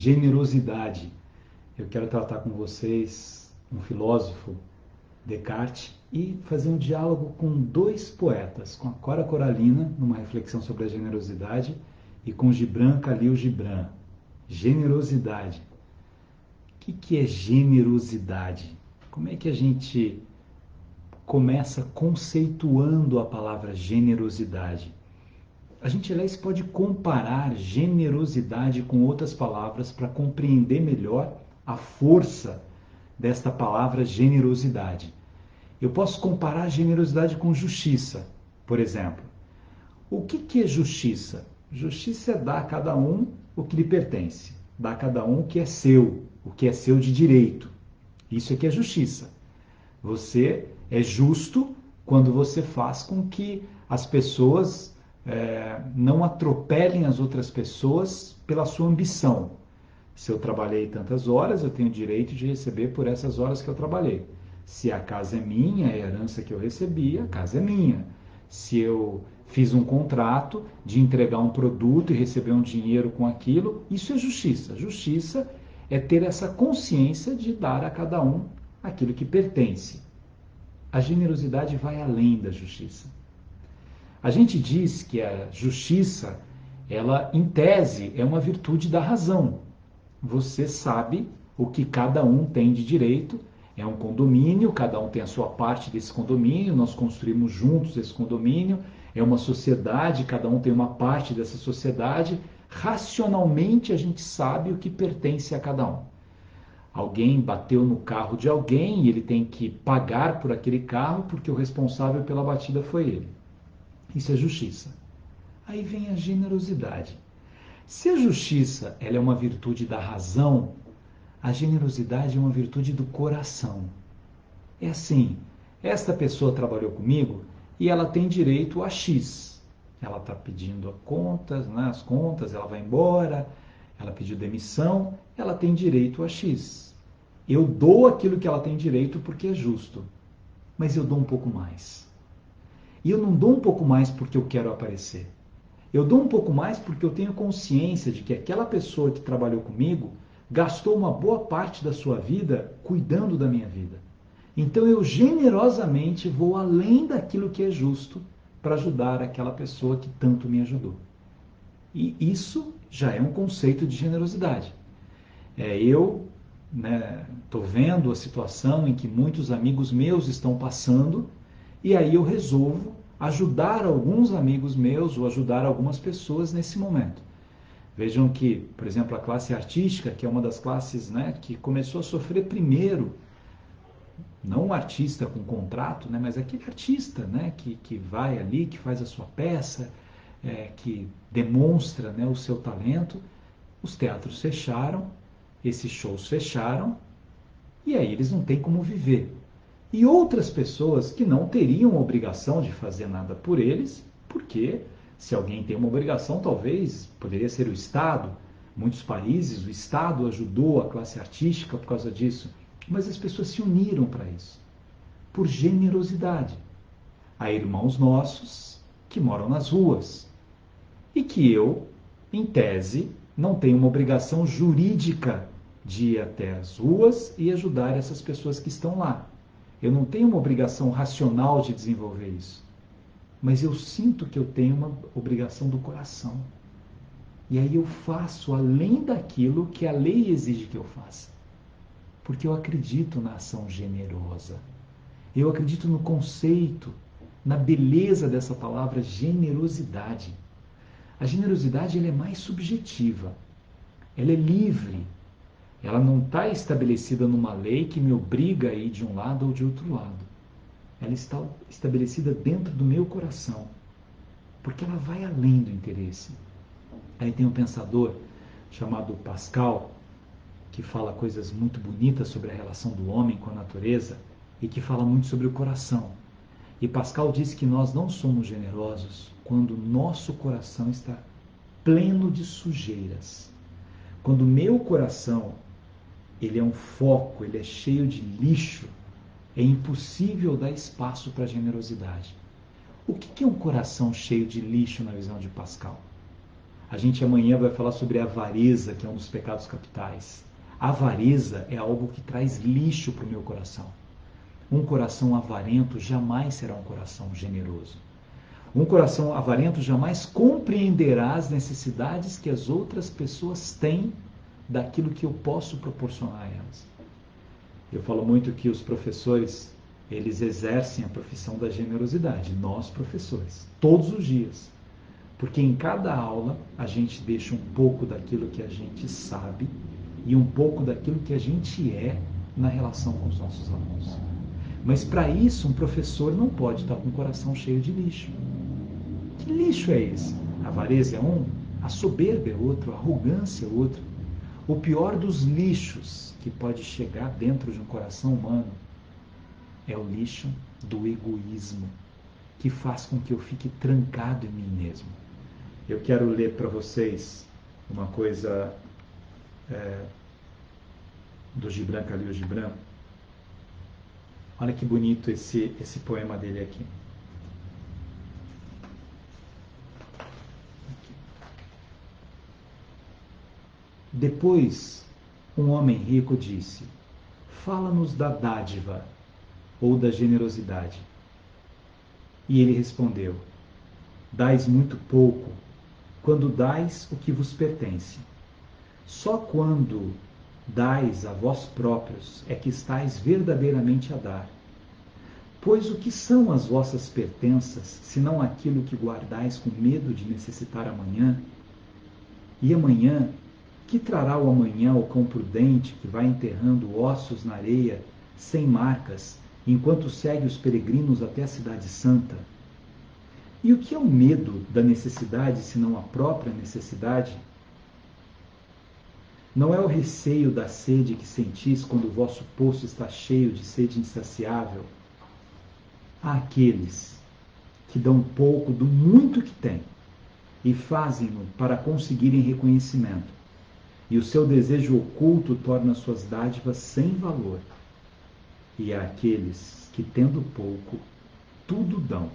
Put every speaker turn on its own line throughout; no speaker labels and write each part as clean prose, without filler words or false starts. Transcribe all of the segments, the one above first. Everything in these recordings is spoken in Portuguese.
Generosidade. Eu quero tratar com vocês um filósofo, Descartes, e fazer um diálogo com dois poetas, com a Cora Coralina, numa reflexão sobre a generosidade, e com Gibran Khalil Gibran. Generosidade. O que é generosidade? Como é que a gente começa conceituando a palavra generosidade? A gente, aliás, pode comparar generosidade com outras palavras para compreender melhor a força desta palavra generosidade. Eu posso comparar generosidade com justiça, por exemplo. O que é justiça? Justiça é dar a cada um o que lhe pertence, dar a cada um o que é seu de direito. Isso é que é justiça. Você é justo quando você faz com que as pessoas não atropelem as outras pessoas pela sua ambição. Se eu trabalhei tantas horas, eu tenho direito de receber por essas horas que eu trabalhei. Se a casa é minha, é a herança que eu recebi, a casa é minha. Se eu fiz um contrato de entregar um produto e receber um dinheiro com aquilo, isso é justiça. Justiça é ter essa consciência de dar a cada um aquilo que pertence. A generosidade vai além da justiça. A gente diz que a justiça, ela, em tese, é uma virtude da razão. Você sabe o que cada um tem de direito. É um condomínio, cada um tem a sua parte desse condomínio, nós construímos juntos esse condomínio. É uma sociedade, cada um tem uma parte dessa sociedade. Racionalmente, a gente sabe o que pertence a cada um. Alguém bateu no carro de alguém e ele tem que pagar por aquele carro porque o responsável pela batida foi ele. Isso é justiça. Aí vem a generosidade. Se a justiça ela é uma virtude da razão, a generosidade é uma virtude do coração. É assim, esta pessoa trabalhou comigo e ela tem direito a X. Ela está pedindo as contas, ela vai embora, ela pediu demissão, ela tem direito a X. Eu dou aquilo que ela tem direito porque é justo, mas eu dou um pouco mais. E eu não dou um pouco mais porque eu quero aparecer. Eu dou um pouco mais porque eu tenho consciência de que aquela pessoa que trabalhou comigo gastou uma boa parte da sua vida cuidando da minha vida. Então eu generosamente vou além daquilo que é justo para ajudar aquela pessoa que tanto me ajudou. E isso já é um conceito de generosidade. Eu estou vendo a situação em que muitos amigos meus estão passando e aí eu resolvo ajudar alguns amigos meus ou ajudar algumas pessoas nesse momento. Vejam que, por exemplo, a classe artística, que é uma das classes que começou a sofrer primeiro, não um artista com contrato, mas aquele artista que vai ali, que faz a sua peça, que demonstra o seu talento. Os teatros fecharam, esses shows fecharam, e aí eles não têm como viver. E outras pessoas que não teriam obrigação de fazer nada por eles, porque se alguém tem uma obrigação, talvez poderia ser o Estado. Muitos países, o Estado ajudou a classe artística por causa disso, mas as pessoas se uniram para isso, por generosidade. Há irmãos nossos que moram nas ruas e que eu, em tese, não tenho uma obrigação jurídica de ir até as ruas e ajudar essas pessoas que estão lá. Eu não tenho uma obrigação racional de desenvolver isso. Mas eu sinto que eu tenho uma obrigação do coração. E aí eu faço além daquilo que a lei exige que eu faça. Porque eu acredito na ação generosa. Eu acredito no conceito, na beleza dessa palavra generosidade. A generosidade ela é mais subjetiva. Ela é livre. Ela não está estabelecida numa lei que me obriga a ir de um lado ou de outro lado. Ela está estabelecida dentro do meu coração, porque ela vai além do interesse. Aí tem um pensador chamado Pascal, que fala coisas muito bonitas sobre a relação do homem com a natureza e que fala muito sobre o coração. E Pascal diz que nós não somos generosos quando nosso coração está pleno de sujeiras. Quando o meu coração ele é um foco, ele é cheio de lixo, é impossível dar espaço para a generosidade. O que é um coração cheio de lixo na visão de Pascal? A gente amanhã vai falar sobre a avareza, que é um dos pecados capitais. A avareza é algo que traz lixo para o meu coração. Um coração avarento jamais será um coração generoso. Um coração avarento jamais compreenderá as necessidades que as outras pessoas têm daquilo que eu posso proporcionar a elas. Eu falo muito que os professores, eles exercem a profissão da generosidade. Nós, professores, todos os dias. Porque em cada aula a gente deixa um pouco daquilo que a gente sabe e um pouco daquilo que a gente é na relação com os nossos alunos. Mas para isso um professor não pode estar com o coração cheio de lixo. Que lixo é esse? A avareza é um, a soberba é outro, a arrogância é outro. O pior dos lixos que pode chegar dentro de um coração humano é o lixo do egoísmo, que faz com que eu fique trancado em mim mesmo. Eu quero ler para vocês uma coisa do Gibran Khalil Gibran. Olha que bonito esse poema dele aqui. Depois, um homem rico disse: fala-nos da dádiva ou da generosidade. E ele respondeu: dais muito pouco, quando dais o que vos pertence. Só quando dais a vós próprios é que estáis verdadeiramente a dar. Pois o que são as vossas pertenças, senão aquilo que guardais com medo de necessitar amanhã? E amanhã, que trará o amanhã o cão prudente que vai enterrando ossos na areia, sem marcas, enquanto segue os peregrinos até a cidade santa? E o que é o medo da necessidade, senão a própria necessidade? Não é o receio da sede que sentis quando o vosso poço está cheio de sede insaciável? Há aqueles que dão pouco do muito que têm e fazem-no para conseguirem reconhecimento, e o seu desejo oculto torna suas dádivas sem valor. E há aqueles que, tendo pouco, tudo dão.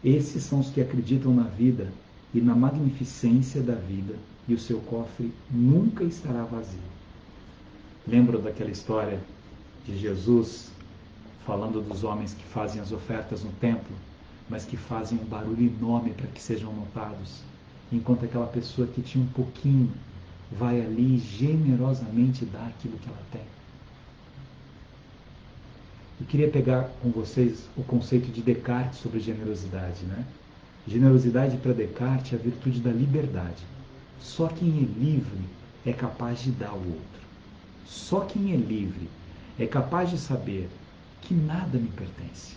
Esses são os que acreditam na vida e na magnificência da vida, e o seu cofre nunca estará vazio. Lembram daquela história de Jesus falando dos homens que fazem as ofertas no templo, mas que fazem um barulho enorme para que sejam notados, enquanto aquela pessoa que tinha um pouquinho vai ali generosamente dar aquilo que ela tem? Eu queria pegar com vocês o conceito de Descartes sobre generosidade, né? Generosidade para Descartes é a virtude da liberdade. Só quem é livre é capaz de dar ao outro. Só quem é livre é capaz de saber que nada me pertence.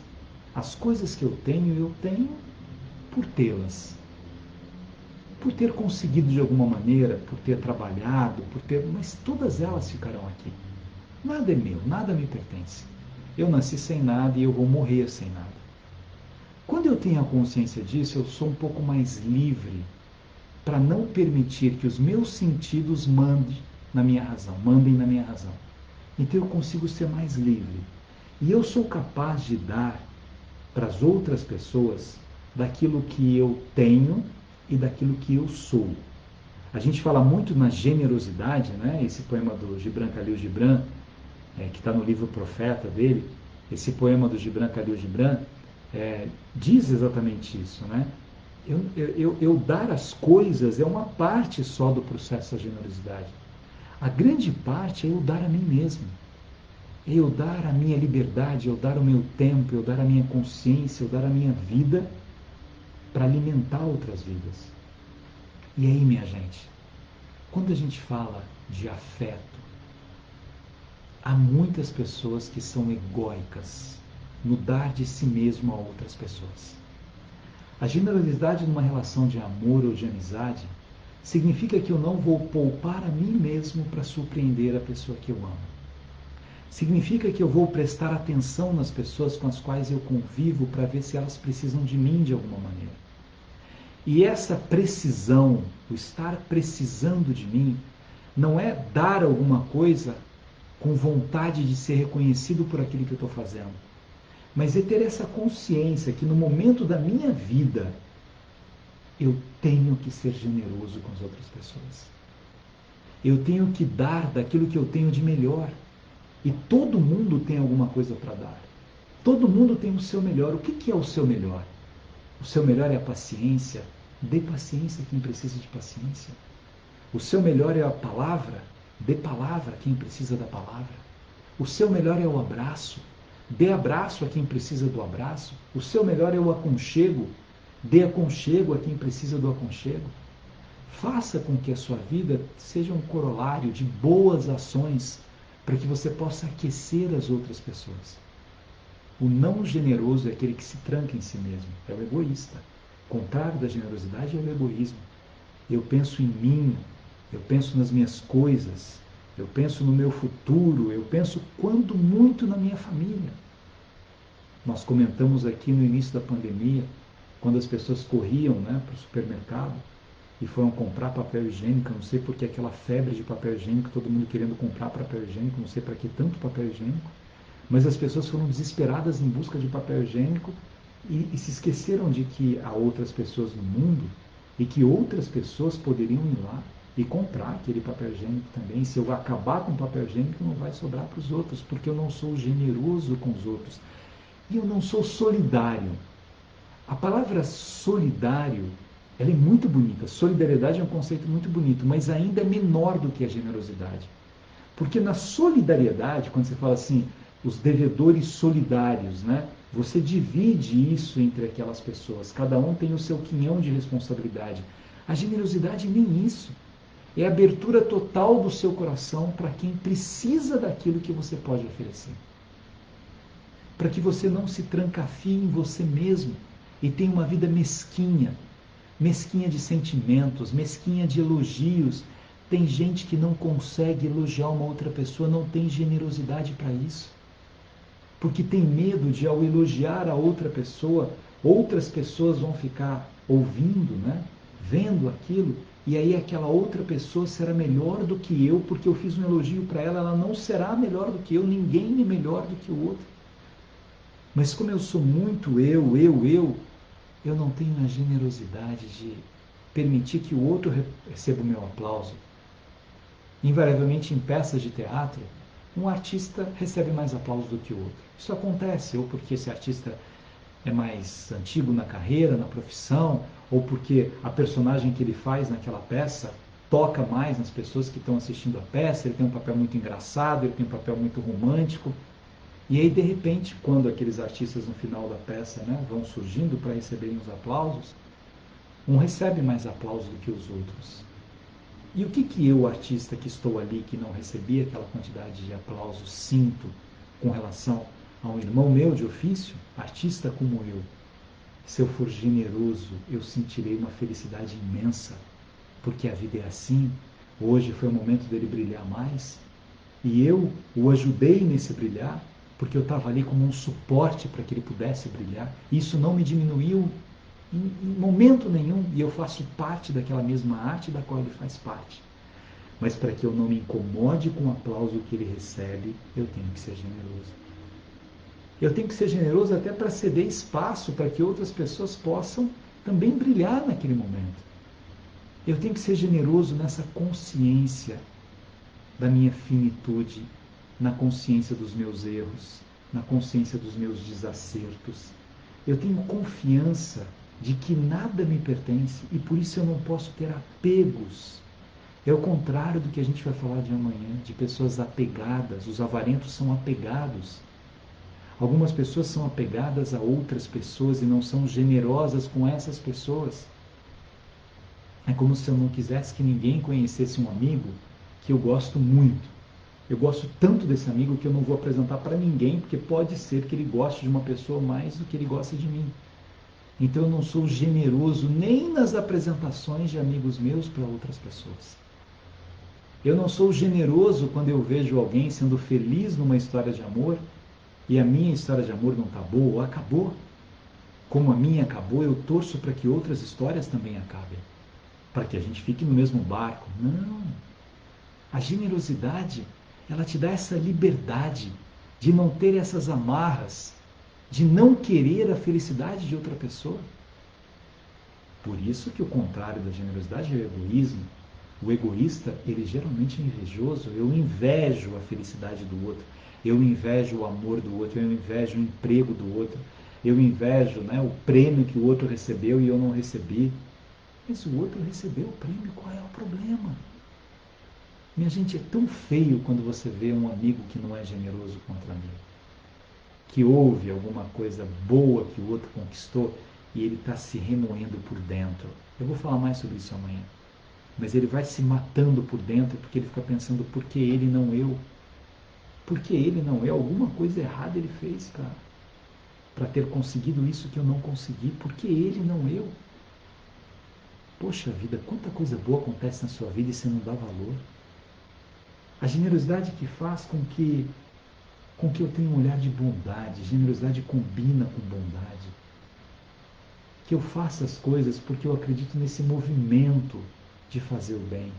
As coisas que eu tenho por tê-las. Por ter conseguido de alguma maneira, por ter trabalhado, mas todas elas ficarão aqui. Nada é meu, nada me pertence. Eu nasci sem nada e eu vou morrer sem nada. Quando eu tenho a consciência disso, eu sou um pouco mais livre para não permitir que os meus sentidos mandem na minha razão. Então eu consigo ser mais livre. E eu sou capaz de dar para as outras pessoas daquilo que eu tenho e daquilo que eu sou. A gente fala muito na generosidade, né? Esse poema do Gibran Khalil Gibran, que está no livro Profeta dele, esse poema do Gibran Khalil Gibran diz exatamente isso, né? Eu dar as coisas é uma parte só do processo da generosidade. A grande parte é eu dar a mim mesmo. É eu dar a minha liberdade, eu dar o meu tempo, eu dar a minha consciência, eu dar a minha vida para alimentar outras vidas. E aí, minha gente, quando a gente fala de afeto, há muitas pessoas que são egóicas no dar de si mesmo a outras pessoas. A generosidade numa relação de amor ou de amizade significa que eu não vou poupar a mim mesmo para surpreender a pessoa que eu amo. Significa que eu vou prestar atenção nas pessoas com as quais eu convivo para ver se elas precisam de mim de alguma maneira. E essa precisão, o estar precisando de mim, não é dar alguma coisa com vontade de ser reconhecido por aquilo que eu estou fazendo, mas é ter essa consciência que no momento da minha vida eu tenho que ser generoso com as outras pessoas. Eu tenho que dar daquilo que eu tenho de melhor. E todo mundo tem alguma coisa para dar. Todo mundo tem o seu melhor. O que é o seu melhor? O seu melhor é a paciência. Dê paciência a quem precisa de paciência. O seu melhor é a palavra. Dê palavra a quem precisa da palavra. O seu melhor é o abraço. Dê abraço a quem precisa do abraço. O seu melhor é o aconchego. Dê aconchego a quem precisa do aconchego. Faça com que a sua vida seja um corolário de boas ações para que você possa aquecer as outras pessoas. O não generoso é aquele que se tranca em si mesmo, é o egoísta. O contrário da generosidade é o egoísmo. Eu penso em mim, eu penso nas minhas coisas, eu penso no meu futuro, eu penso quando muito na minha família. Nós comentamos aqui no início da pandemia, quando as pessoas corriam, para o supermercado e foram comprar papel higiênico, eu não sei porque aquela febre de papel higiênico, todo mundo querendo comprar papel higiênico, não sei para que tanto papel higiênico, mas as pessoas foram desesperadas em busca de papel higiênico e se esqueceram de que há outras pessoas no mundo e que outras pessoas poderiam ir lá e comprar aquele papel higiênico também. Se eu acabar com o papel higiênico, não vai sobrar para os outros, porque eu não sou generoso com os outros. E eu não sou solidário. A palavra solidário, ela é muito bonita. Solidariedade é um conceito muito bonito, mas ainda é menor do que a generosidade. Porque na solidariedade, quando você fala assim, os devedores solidários, você divide isso entre aquelas pessoas. Cada um tem o seu quinhão de responsabilidade. A generosidade nem isso. É a abertura total do seu coração para quem precisa daquilo que você pode oferecer. Para que você não se trancafie em você mesmo e tenha uma vida mesquinha. Mesquinha de sentimentos, mesquinha de elogios. Tem gente que não consegue elogiar uma outra pessoa, não tem generosidade para isso. Porque tem medo de, ao elogiar a outra pessoa, outras pessoas vão ficar ouvindo, vendo aquilo, e aí aquela outra pessoa será melhor do que eu, porque eu fiz um elogio para ela, ela não será melhor do que eu, ninguém é melhor do que o outro. Mas como eu sou muito eu não tenho a generosidade de permitir que o outro receba o meu aplauso. Invariavelmente em peças de teatro, um artista recebe mais aplauso do que o outro. Isso acontece, ou porque esse artista é mais antigo na carreira, na profissão, ou porque a personagem que ele faz naquela peça toca mais nas pessoas que estão assistindo a peça, ele tem um papel muito engraçado, ele tem um papel muito romântico. E aí, de repente, quando aqueles artistas no final da peça vão surgindo para receberem os aplausos, um recebe mais aplausos do que os outros. E o que eu, artista que estou ali, que não recebi aquela quantidade de aplausos, sinto com relação a um irmão meu de ofício, artista como eu? Se eu for generoso, eu sentirei uma felicidade imensa, porque a vida é assim. Hoje foi o momento dele brilhar mais, e eu o ajudei nesse brilhar, porque eu estava ali como um suporte para que ele pudesse brilhar. Isso não me diminuiu em momento nenhum, e eu faço parte daquela mesma arte da qual ele faz parte. Mas para que eu não me incomode com o aplauso que ele recebe, eu tenho que ser generoso. Eu tenho que ser generoso até para ceder espaço para que outras pessoas possam também brilhar naquele momento. Eu tenho que ser generoso nessa consciência da minha finitude, na consciência dos meus erros, na consciência dos meus desacertos. Eu tenho confiança de que nada me pertence e por isso eu não posso ter apegos. É o contrário do que a gente vai falar de amanhã, de pessoas apegadas. Os avarentos são apegados. Algumas pessoas são apegadas a outras pessoas e não são generosas com essas pessoas. É como se eu não quisesse que ninguém conhecesse um amigo que eu gosto muito. Eu gosto tanto desse amigo que eu não vou apresentar para ninguém, porque pode ser que ele goste de uma pessoa mais do que ele gosta de mim. Então eu não sou generoso nem nas apresentações de amigos meus para outras pessoas. Eu não sou generoso quando eu vejo alguém sendo feliz numa história de amor e a minha história de amor não está boa ou acabou. Como a minha acabou, eu torço para que outras histórias também acabem, para que a gente fique no mesmo barco. Não. A generosidade, ela te dá essa liberdade de não ter essas amarras, de não querer a felicidade de outra pessoa. Por isso que o contrário da generosidade é o egoísmo. O egoísta, ele geralmente é invejoso. Eu invejo a felicidade do outro. Eu invejo o amor do outro. Eu invejo o emprego do outro. Eu invejo, né, o prêmio que o outro recebeu e eu não recebi. Mas o outro recebeu o prêmio, qual é o problema? Minha gente, é tão feio quando você vê um amigo que não é generoso com outro amigo. Que houve alguma coisa boa que o outro conquistou e ele está se remoendo por dentro. Eu vou falar mais sobre isso amanhã. Mas ele vai se matando por dentro porque ele fica pensando, por que ele não eu? Por que ele não eu? Alguma coisa errada ele fez, cara. Para ter conseguido isso que eu não consegui. Por que ele não eu? Poxa vida, quanta coisa boa acontece na sua vida e você não dá valor. A generosidade que faz com que eu tenha um olhar de bondade. Generosidade combina com bondade. Que eu faça as coisas porque eu acredito nesse movimento de fazer o bem.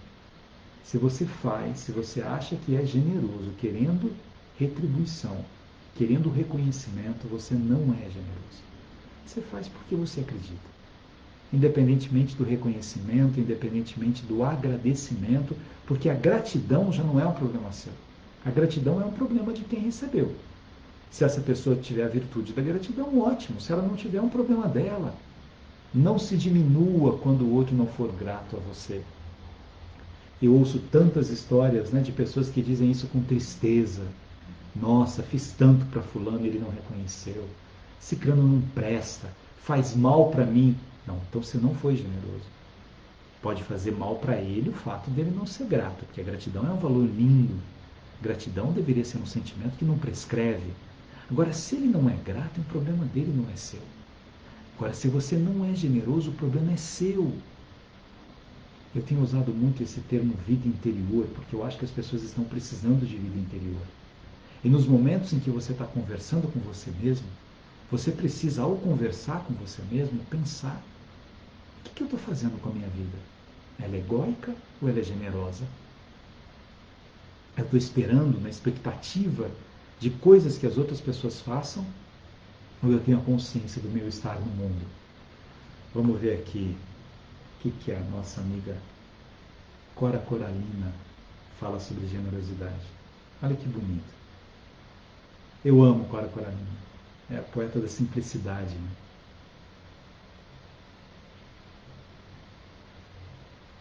Se você faz, se você acha que é generoso, querendo retribuição, querendo reconhecimento, você não é generoso. Você faz porque você acredita. Independentemente do reconhecimento, independentemente do agradecimento, porque a gratidão já não é um problema seu. A gratidão é um problema de quem recebeu. Se essa pessoa tiver a virtude da gratidão, ótimo. Se ela não tiver, é um problema dela. Não se diminua quando o outro não for grato a você. Eu ouço tantas histórias, né, de pessoas que dizem isso com tristeza. Nossa, fiz tanto para fulano e ele não reconheceu. Ciclano não presta, faz mal para mim. Não, então você não foi generoso. Pode fazer mal para ele o fato dele não ser grato, porque a gratidão é um valor lindo. Gratidão deveria ser um sentimento que não prescreve. Agora, se ele não é grato, o problema dele não é seu. Agora, se você não é generoso, o problema é seu. Eu tenho usado muito esse termo vida interior, porque eu acho que as pessoas estão precisando de vida interior. E nos momentos em que você está conversando com você mesmo, você precisa, ao conversar com você mesmo, pensar: o que eu estou fazendo com a minha vida? Ela é egóica ou ela é generosa? Eu estou esperando, na expectativa de coisas que as outras pessoas façam, ou eu tenho a consciência do meu estar no mundo? Vamos ver aqui o que a nossa amiga Cora Coralina fala sobre generosidade. Olha que bonito. Eu amo Cora Coralina. É a poeta da simplicidade. Né?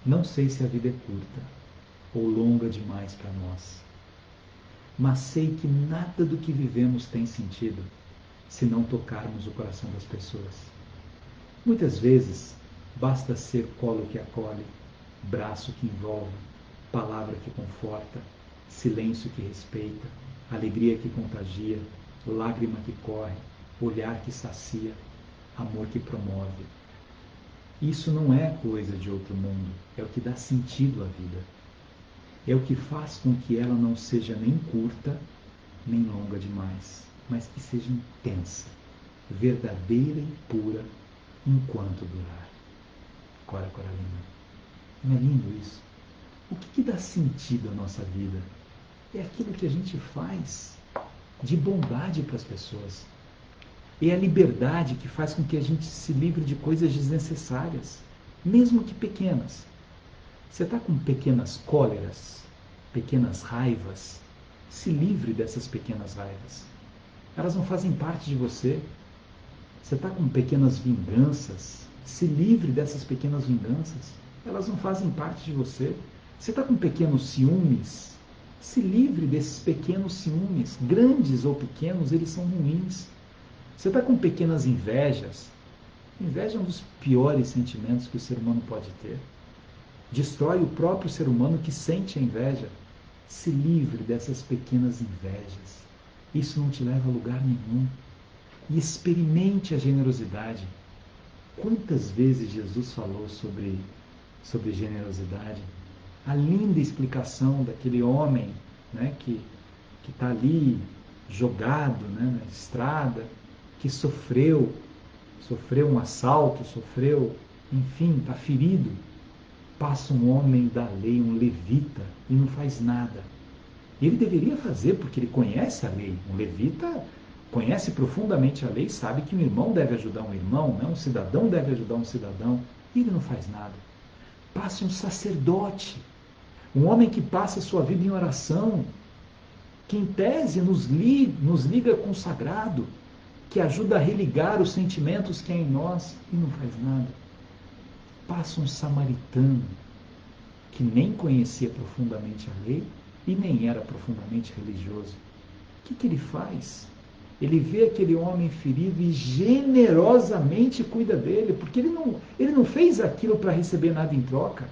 Não sei se a vida é curta ou longa demais para nós, mas sei que nada do que vivemos tem sentido se não tocarmos o coração das pessoas. Muitas vezes, basta ser colo que acolhe, braço que envolve, palavra que conforta, silêncio que respeita, alegria que contagia, lágrima que corre, olhar que sacia, amor que promove. Isso não é coisa de outro mundo, é o que dá sentido à vida. É o que faz com que ela não seja nem curta, nem longa demais, mas que seja intensa, verdadeira e pura enquanto durar. Cora Coralina. Não é lindo isso? O que dá sentido à nossa vida? É aquilo que a gente faz de bondade para as pessoas. É a liberdade que faz com que a gente se livre de coisas desnecessárias, mesmo que pequenas. Você está com pequenas cóleras, pequenas raivas, se livre dessas pequenas raivas. Elas não fazem parte de você. Você está com pequenas vinganças, se livre dessas pequenas vinganças. Elas não fazem parte de você. Você está com pequenos ciúmes, se livre desses pequenos ciúmes. Grandes ou pequenos, eles são ruins. Você está com pequenas invejas. Inveja é um dos piores sentimentos que o ser humano pode ter. Destrói o próprio ser humano que sente a inveja. Se livre dessas pequenas invejas. Isso não te leva a lugar nenhum. E experimente a generosidade. Quantas vezes Jesus falou sobre generosidade? A linda explicação daquele homem, né, que está ali jogado, né, na estrada, que sofreu um assalto, enfim, está ferido. Passa um homem da lei, um levita, e não faz nada. Ele deveria fazer, porque ele conhece a lei. Um levita conhece profundamente a lei, sabe que um irmão deve ajudar um irmão, né? Um cidadão deve ajudar um cidadão. E ele não faz nada. Passa um sacerdote, um homem que passa a sua vida em oração, que em tese nos liga com o sagrado, que ajuda a religar os sentimentos que há em nós, e não faz nada. Passa um samaritano, que nem conhecia profundamente a lei e nem era profundamente religioso. O que ele faz? Ele vê aquele homem ferido e generosamente cuida dele, porque ele não fez aquilo para receber nada em troca.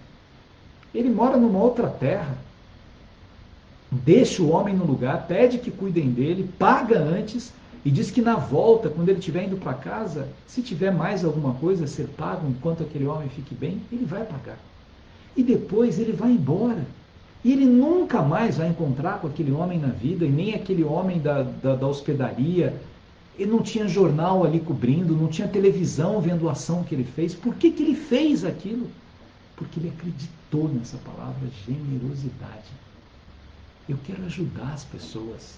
Ele mora numa outra terra, deixa o homem no lugar, pede que cuidem dele, paga antes e diz que na volta, quando ele estiver indo para casa, se tiver mais alguma coisa a ser pago enquanto aquele homem fique bem, ele vai pagar. E depois ele vai embora. E ele nunca mais vai encontrar com aquele homem na vida, e nem aquele homem da hospedaria. Ele não tinha jornal ali cobrindo, não tinha televisão vendo a ação que ele fez. Por que ele fez aquilo? Porque ele acreditou nessa palavra generosidade. Eu quero ajudar as pessoas,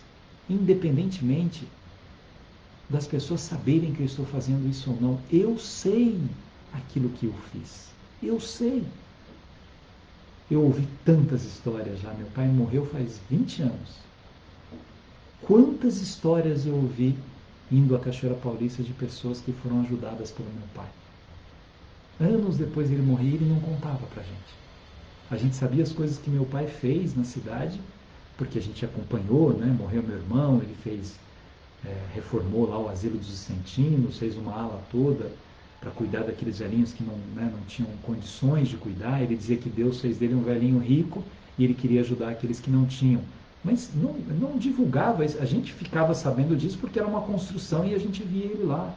independentemente das pessoas saberem que eu estou fazendo isso ou não. Eu sei aquilo que eu fiz. Eu sei. Eu ouvi tantas histórias já. Meu pai morreu faz 20 anos. Quantas histórias eu ouvi indo à Cachoeira Paulista de pessoas que foram ajudadas pelo meu pai. Anos depois dele morrer, ele não contava pra gente. A gente sabia as coisas que meu pai fez na cidade, porque a gente acompanhou, né? Morreu meu irmão, ele reformou lá o Asilo dos Vicentinos, fez uma ala toda para cuidar daqueles velhinhos que não tinham condições de cuidar. Ele dizia que Deus fez dele um velhinho rico e ele queria ajudar aqueles que não tinham. Mas não divulgava isso. A gente ficava sabendo disso porque era uma construção e a gente via ele lá.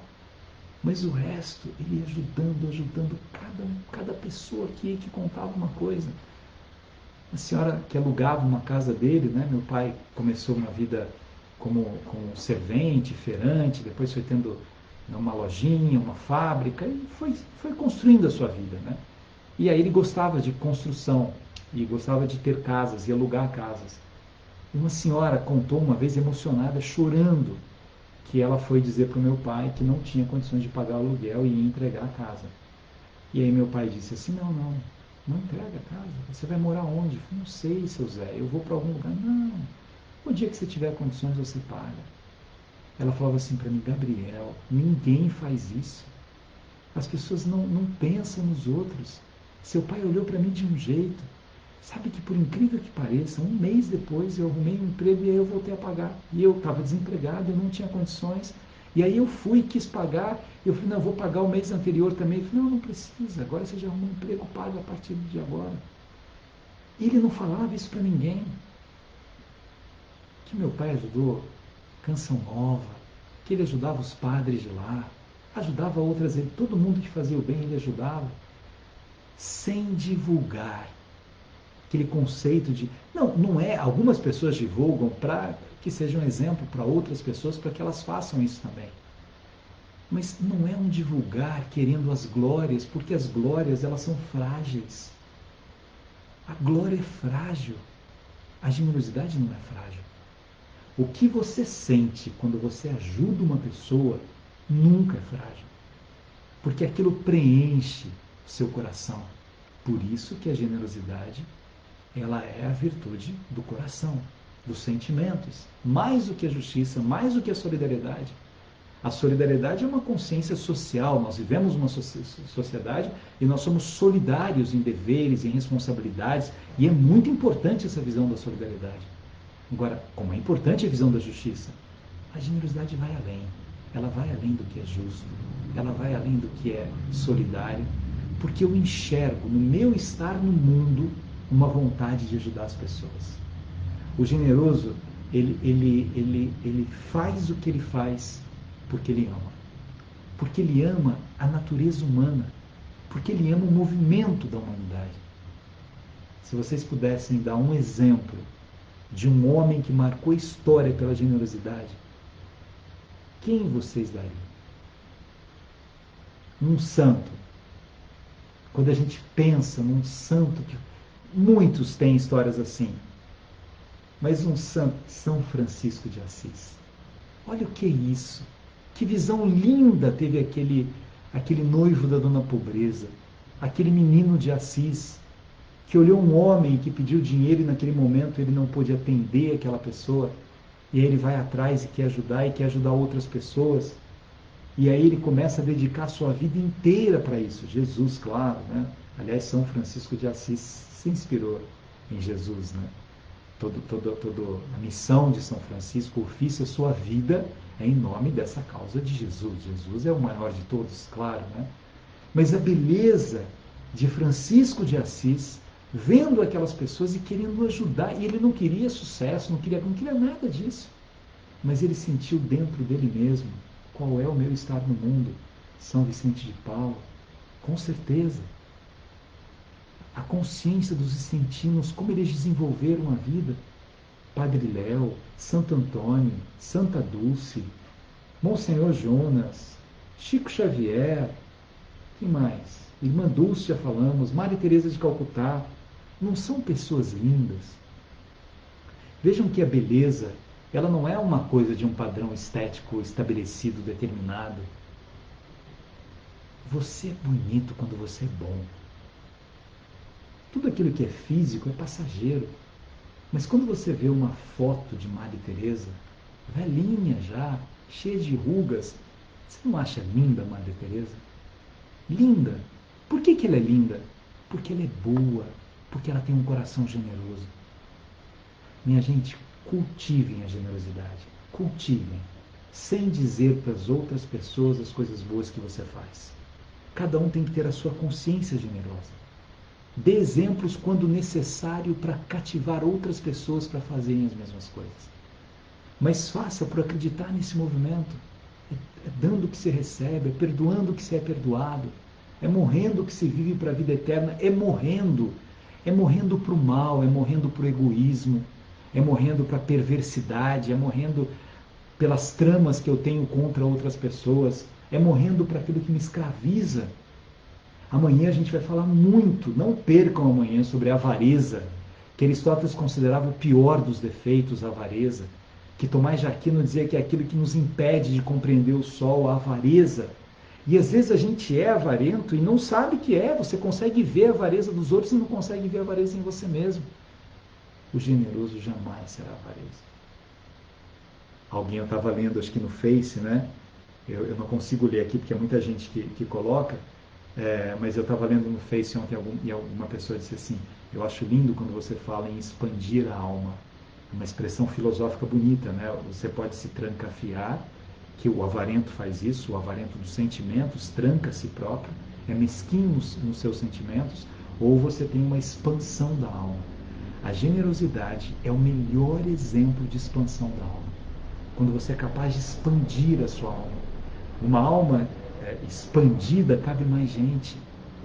Mas o resto, ele ia ajudando cada pessoa que contava uma coisa. A senhora que alugava uma casa dele, né? Meu pai começou uma vida como servente, feirante, depois foi tendo uma lojinha, uma fábrica, e foi construindo a sua vida, né? E aí ele gostava de construção, e gostava de ter casas, e alugar casas. Uma senhora contou uma vez, emocionada, chorando, que ela foi dizer para o meu pai que não tinha condições de pagar o aluguel e ia entregar a casa. E aí meu pai disse assim, não entrega a casa, você vai morar onde? Eu falei, não sei, seu Zé, eu vou para algum lugar. Não, o dia que você tiver condições você paga. Ela falava assim para mim, Gabriel, ninguém faz isso. As pessoas não pensam nos outros. Seu pai olhou para mim de um jeito. Sabe que por incrível que pareça, um mês depois eu arrumei um emprego e aí eu voltei a pagar. E eu estava desempregado, eu não tinha condições. E aí eu fui, quis pagar. Eu falei, não, eu vou pagar o mês anterior também. Ele falou, não precisa, agora você já arrumou um emprego, paga a partir de agora. E ele não falava isso para ninguém. Que meu pai ajudou Canção Nova, que ele ajudava os padres de lá, ajudava outras, todo mundo que fazia o bem ele ajudava, sem divulgar aquele conceito de... Não é, algumas pessoas divulgam para que seja um exemplo para outras pessoas, para que elas façam isso também. Mas não é um divulgar querendo as glórias, porque as glórias elas são frágeis. A glória é frágil, a generosidade não é frágil. O que você sente quando você ajuda uma pessoa nunca é frágil. Porque aquilo preenche o seu coração. Por isso que a generosidade, ela é a virtude do coração, dos sentimentos. Mais do que a justiça, mais do que a solidariedade. A solidariedade é uma consciência social. Nós vivemos uma sociedade e nós somos solidários em deveres, em responsabilidades. E é muito importante essa visão da solidariedade. Agora, como é importante a visão da justiça, a generosidade vai além. Ela vai além do que é justo. Ela vai além do que é solidário. Porque eu enxergo no meu estar no mundo uma vontade de ajudar as pessoas. O generoso, ele faz o que ele faz porque ele ama. Porque ele ama a natureza humana. Porque ele ama o movimento da humanidade. Se vocês pudessem dar um exemplo de um homem que marcou história pela generosidade, quem vocês dariam? Um santo. Quando a gente pensa num santo, que muitos têm histórias assim, mas um santo, São Francisco de Assis. Olha o que é isso. Que visão linda teve aquele noivo da Dona Pobreza. aquele menino de Assis, que olhou um homem que pediu dinheiro e naquele momento ele não pôde atender aquela pessoa, e aí ele vai atrás e quer ajudar outras pessoas, e aí ele começa a dedicar sua vida inteira para isso. Jesus, claro, né? Aliás, São Francisco de Assis se inspirou em Jesus, né? Toda a missão de São Francisco, o ofício, a sua vida é em nome dessa causa de Jesus. Jesus é o maior de todos, claro, né? Mas a beleza de Francisco de Assis, vendo aquelas pessoas e querendo ajudar, e ele não queria sucesso, não queria nada disso, mas ele sentiu dentro dele mesmo qual é o meu estar no mundo. São Vicente de Paulo, com certeza. A consciência dos vicentinos, como eles desenvolveram a vida. Padre Léo, Santo Antônio, Santa Dulce, Monsenhor Jonas, Chico Xavier, quem mais? Irmã Dulce, já falamos, Maria Teresa de Calcutá. Não são pessoas lindas? Vejam que a beleza, ela não é uma coisa de um padrão estético estabelecido, determinado. Você é bonito quando você é bom. Tudo aquilo que é físico é passageiro. Mas quando você vê uma foto de Maria Teresa, velhinha já, cheia de rugas, você não acha linda Maria Teresa? Linda. Por que ela é linda? Porque ela é boa, porque ela tem um coração generoso. Minha gente, cultivem a generosidade. Cultivem. Sem dizer para as outras pessoas as coisas boas que você faz. Cada um tem que ter a sua consciência generosa. Dê exemplos quando necessário para cativar outras pessoas para fazerem as mesmas coisas. Mas faça por acreditar nesse movimento. É dando que se recebe, é perdoando que se é perdoado, é morrendo que se vive para a vida eterna, é morrendo para o mal, é morrendo para o egoísmo, é morrendo para a perversidade, é morrendo pelas tramas que eu tenho contra outras pessoas, é morrendo para aquilo que me escraviza. Amanhã a gente vai falar muito, não percam amanhã, sobre a avareza, que Aristóteles considerava o pior dos defeitos, a avareza, que Tomás de Aquino dizia que é aquilo que nos impede de compreender o sol, a avareza. E às vezes a gente é avarento e não sabe que é, você consegue ver a avareza dos outros e não consegue ver a avareza em você mesmo. O generoso jamais será avareza. Alguém eu estava lendo, acho que no Face, né? Eu não consigo ler aqui porque é muita gente que coloca, mas eu estava lendo no Face ontem e alguma pessoa disse assim: eu acho lindo quando você fala em expandir a alma. Uma expressão filosófica bonita, né? Você pode se trancafiar, que o avarento faz isso, o avarento dos sentimentos, tranca a si próprio, é mesquinho nos seus sentimentos, ou você tem uma expansão da alma. A generosidade é o melhor exemplo de expansão da alma. Quando você é capaz de expandir a sua alma. Uma alma expandida, cabe mais gente,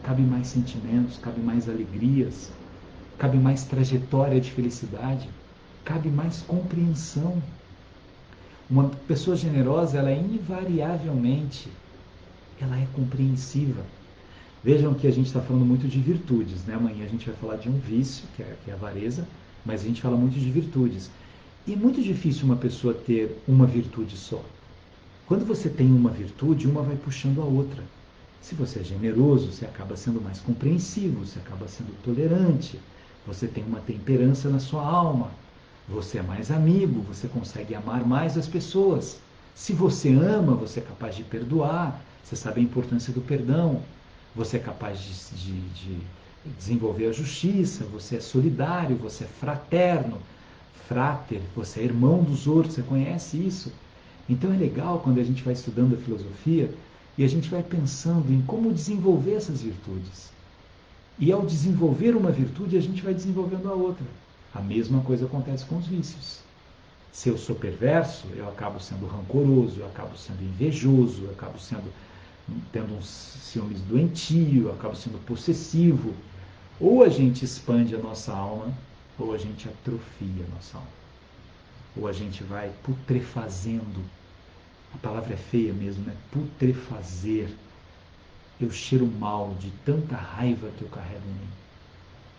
cabe mais sentimentos, cabe mais alegrias, cabe mais trajetória de felicidade, cabe mais compreensão. Uma pessoa generosa, ela é invariavelmente, ela é compreensiva. Vejam que a gente está falando muito de virtudes, né? Amanhã a gente vai falar de um vício, que é a avareza, mas a gente fala muito de virtudes. E é muito difícil uma pessoa ter uma virtude só. Quando você tem uma virtude, uma vai puxando a outra. Se você é generoso, você acaba sendo mais compreensivo, você acaba sendo tolerante, você tem uma temperança na sua alma, você é mais amigo, você consegue amar mais as pessoas. Se você ama, você é capaz de perdoar, você sabe a importância do perdão, você é capaz de desenvolver a justiça, você é solidário, você é fraterno, frater, você é irmão dos outros, você conhece isso. Então é legal quando a gente vai estudando a filosofia e a gente vai pensando em como desenvolver essas virtudes. E ao desenvolver uma virtude, a gente vai desenvolvendo a outra. A mesma coisa acontece com os vícios. Se eu sou perverso, eu acabo sendo rancoroso, eu acabo sendo invejoso, eu acabo tendo um ciúmes doentio, eu acabo sendo possessivo. Ou a gente expande a nossa alma, ou a gente atrofia a nossa alma. Ou a gente vai putrefazendo. A palavra é feia mesmo, né? Putrefazer. Eu cheiro mal de tanta raiva que eu carrego em mim.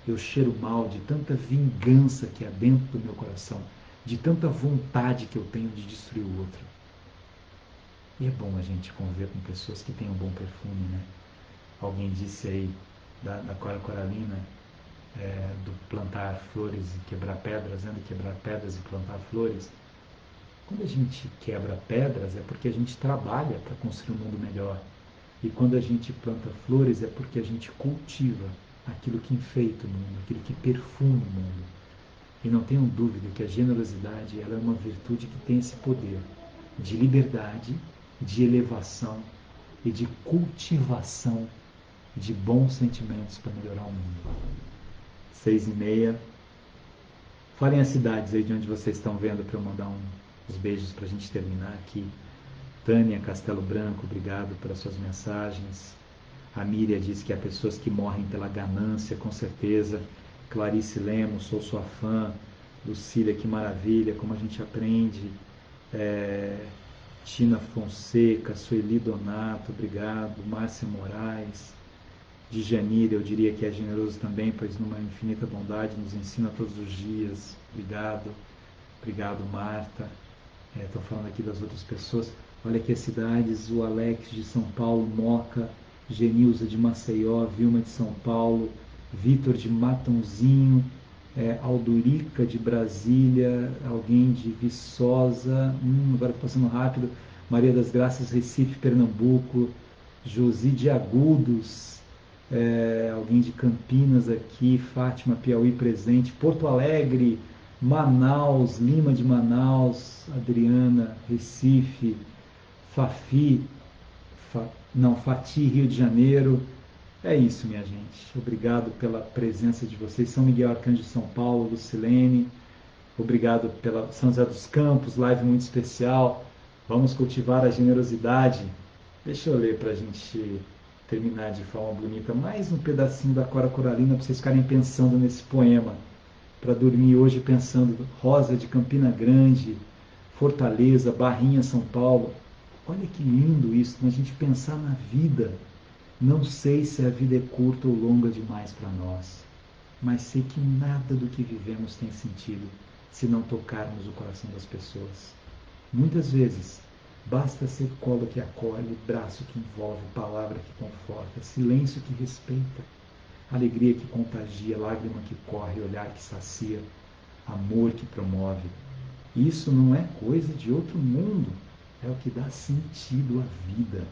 Eu cheiro mal de tanta vingança que há dentro do meu coração, de tanta vontade que eu tenho de destruir o outro. E é bom a gente conviver com pessoas que têm um bom perfume, né? Alguém disse aí, da cora coralina, do plantar flores e quebrar pedras, né? De quebrar pedras e plantar flores. Quando a gente quebra pedras é porque a gente trabalha para construir um mundo melhor. E quando a gente planta flores é porque a gente cultiva aquilo que enfeita o mundo, aquilo que perfuma o mundo. E não tenham dúvida que a generosidade ela é uma virtude que tem esse poder de liberdade, de elevação e de cultivação de bons sentimentos para melhorar o mundo. 6:30. Falem as cidades aí de onde vocês estão vendo para eu mandar uns beijos para a gente terminar aqui. Tânia Castelo Branco, obrigado pelas suas mensagens. A Míria diz que há pessoas que morrem pela ganância, com certeza. Clarice Lemos, sou sua fã. Lucília, que maravilha, como a gente aprende. Tina Fonseca, Sueli Donato, obrigado. Márcia Moraes. De Janira, eu diria que é generoso também, pois numa infinita bondade nos ensina todos os dias. Obrigado. Obrigado, Marta. Estou falando aqui das outras pessoas. Olha aqui as cidades, o Alex de São Paulo, Moca, Genilza de Maceió, Vilma de São Paulo, Vitor de Matãozinho, Aldurica de Brasília, alguém de Viçosa, agora estou passando rápido, Maria das Graças, Recife, Pernambuco, Josi de Agudos, alguém de Campinas aqui, Fátima, Piauí presente, Porto Alegre, Manaus, Lima de Manaus, Adriana, Recife, Fafi, Fati, Rio de Janeiro. É isso, minha gente. Obrigado pela presença de vocês. São Miguel Arcanjo de São Paulo, Lucilene. Obrigado pela São José dos Campos, live muito especial. Vamos cultivar a generosidade. Deixa eu ler para a gente terminar de forma bonita mais um pedacinho da Cora Coralina para vocês ficarem pensando nesse poema. Para dormir hoje pensando Rosa de Campina Grande, Fortaleza, Barrinha, São Paulo. Olha que lindo isso, a gente pensar na vida. Não sei se a vida é curta ou longa demais para nós, mas sei que nada do que vivemos tem sentido se não tocarmos o coração das pessoas. Muitas vezes, basta ser colo que acolhe, braço que envolve, palavra que conforta, silêncio que respeita, alegria que contagia, lágrima que corre, olhar que sacia, amor que promove. Isso não é coisa de outro mundo, é o que dá sentido à vida.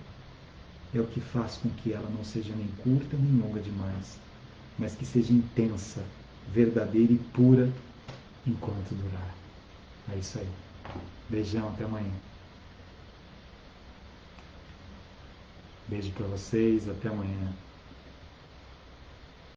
É o que faz com que ela não seja nem curta nem longa demais, mas que seja intensa, verdadeira e pura enquanto durar. É isso aí. Beijão, até amanhã. Beijo para vocês, até amanhã.